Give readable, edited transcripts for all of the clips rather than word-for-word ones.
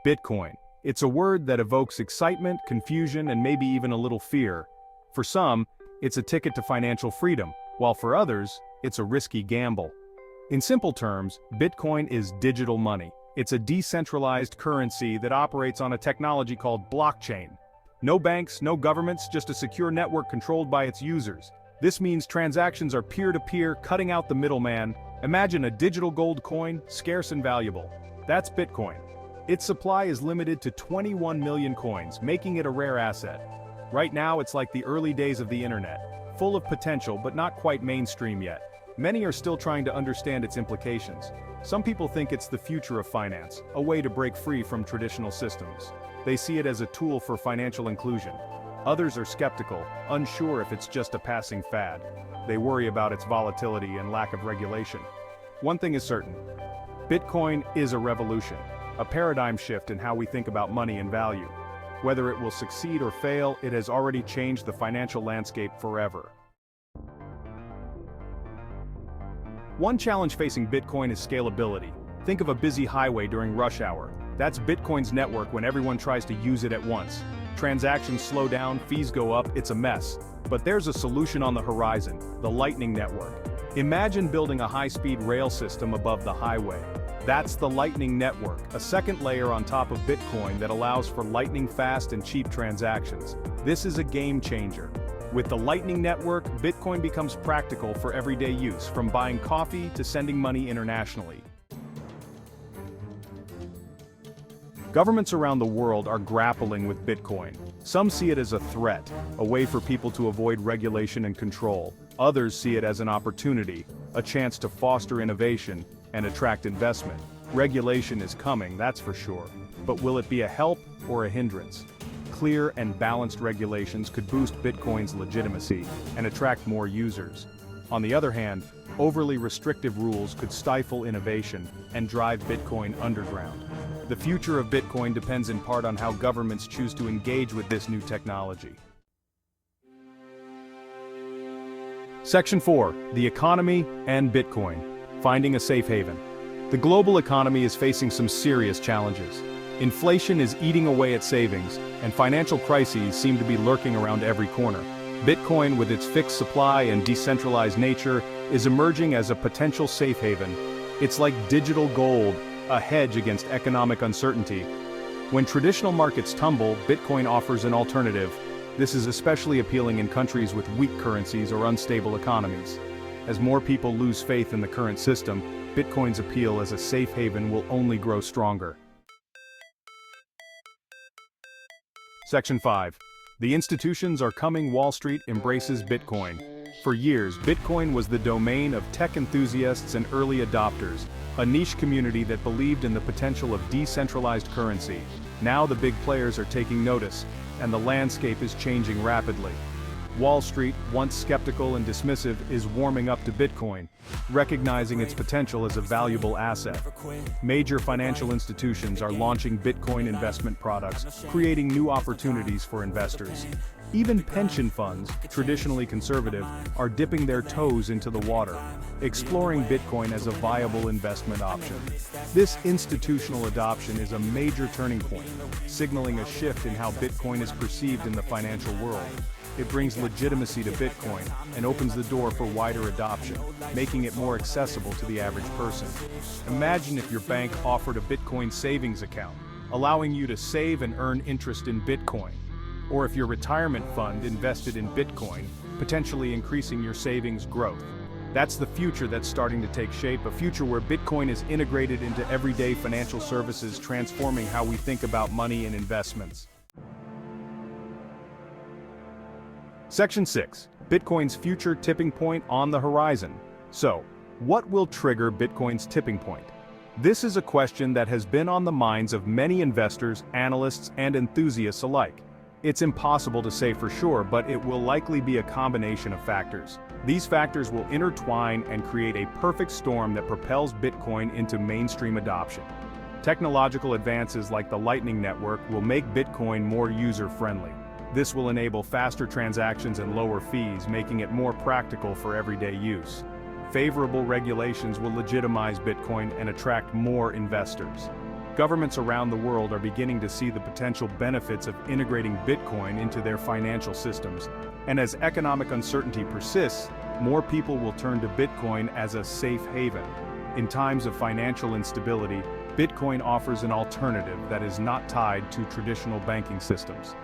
Bitcoin. It's a word that evokes excitement, confusion, and maybe even a little fear. For some, it's a ticket to financial freedom, while for others, it's a risky gamble. In simple terms, Bitcoin is digital money. It's a decentralized currency that operates on a technology called blockchain. No banks, no governments, just a secure network controlled by its users. This means transactions are peer-to-peer, cutting out the middleman. Imagine a digital gold coin, scarce and valuable. That's Bitcoin. Its supply is limited to 21 million coins, making it a rare asset. Right now, it's like the early days of the internet, full of potential but not quite mainstream yet. Many are still trying to understand its implications. Some people think it's the future of finance, a way to break free from traditional systems. They see it as a tool for financial inclusion. Others are skeptical, unsure if it's just a passing fad. They worry about its volatility and lack of regulation. One thing is certain: Bitcoin is a revolution, a paradigm shift in how we think about money and value. Whether it will succeed or fail, it has already changed the financial landscape forever. One challenge facing Bitcoin is scalability. Think of a busy highway during rush hour. That's Bitcoin's network when everyone tries to use it at once. Transactions slow down, fees go up, it's a mess. But there's a solution on the horizon: the Lightning Network. Imagine building a high-speed rail system above the highway. That's the Lightning Network, a second layer on top of Bitcoin that allows for lightning-fast and cheap transactions. This is a game changer. With the Lightning Network, Bitcoin becomes practical for everyday use, from buying coffee to sending money internationally. Governments around the world are grappling with Bitcoin. Some see it as a threat, a way for people to avoid regulation and control. Others see it as an opportunity, a chance to foster innovation and attract investment. Regulation is coming, that's for sure. But will it be a help or a hindrance? Clear and balanced regulations could boost Bitcoin's legitimacy and attract more users. On the other hand, overly restrictive rules could stifle innovation and drive Bitcoin underground. The future of Bitcoin depends in part on how governments choose to engage with this new technology. Section 4. The Economy and Bitcoin. Finding a safe haven. The global economy is facing some serious challenges. Inflation is eating away at savings, and financial crises seem to be lurking around every corner. Bitcoin, with its fixed supply and decentralized nature, is emerging as a potential safe haven. It's like digital gold, a hedge against economic uncertainty. When traditional markets tumble, Bitcoin offers an alternative. This is especially appealing in countries with weak currencies or unstable economies. As more people lose faith in the current system, Bitcoin's appeal as a safe haven will only grow stronger. Section 5. The institutions are coming. Wall Street embraces Bitcoin. For years, Bitcoin was the domain of tech enthusiasts and early adopters, a niche community that believed in the potential of decentralized currency. Now the big players are taking notice, and the landscape is changing rapidly. Wall Street, once skeptical and dismissive, is warming up to Bitcoin, recognizing its potential as a valuable asset. Major financial institutions are launching Bitcoin investment products, creating new opportunities for investors. Even pension funds, traditionally conservative, are dipping their toes into the water, exploring Bitcoin as a viable investment option. This institutional adoption is a major turning point, signaling a shift in how Bitcoin is perceived in the financial world. It brings legitimacy to Bitcoin and opens the door for wider adoption, making it more accessible to the average person. Imagine if your bank offered a Bitcoin savings account, allowing you to save and earn interest in Bitcoin. Or if your retirement fund invested in Bitcoin, potentially increasing your savings growth. That's the future that's starting to take shape, a future where Bitcoin is integrated into everyday financial services, transforming how we think about money and investments. Section 6. Bitcoin's future tipping point on the horizon. So, what will trigger Bitcoin's tipping point? This is a question that has been on the minds of many investors, analysts, and enthusiasts alike. It's impossible to say for sure, but it will likely be a combination of factors. These factors will intertwine and create a perfect storm that propels Bitcoin into mainstream adoption. Technological advances like the Lightning Network will make Bitcoin more user-friendly. This will enable faster transactions and lower fees, making it more practical for everyday use. Favorable regulations will legitimize Bitcoin and attract more investors. Governments around the world are beginning to see the potential benefits of integrating Bitcoin into their financial systems. And as economic uncertainty persists, more people will turn to Bitcoin as a safe haven. In times of financial instability, Bitcoin offers an alternative that is not tied to traditional banking systems.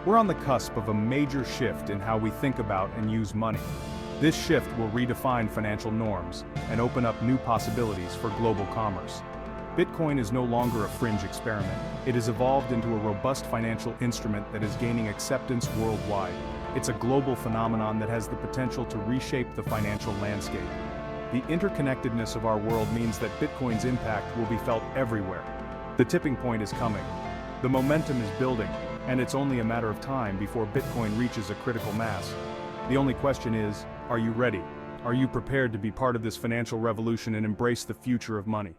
We're on the cusp of a major shift in how we think about and use money. This shift will redefine financial norms and open up new possibilities for global commerce. Bitcoin is no longer a fringe experiment. It has evolved into a robust financial instrument that is gaining acceptance worldwide. It's a global phenomenon that has the potential to reshape the financial landscape. The interconnectedness of our world means that Bitcoin's impact will be felt everywhere. The tipping point is coming. The momentum is building, and it's only a matter of time before Bitcoin reaches a critical mass. The only question is, are you ready? Are you prepared to be part of this financial revolution and embrace the future of money?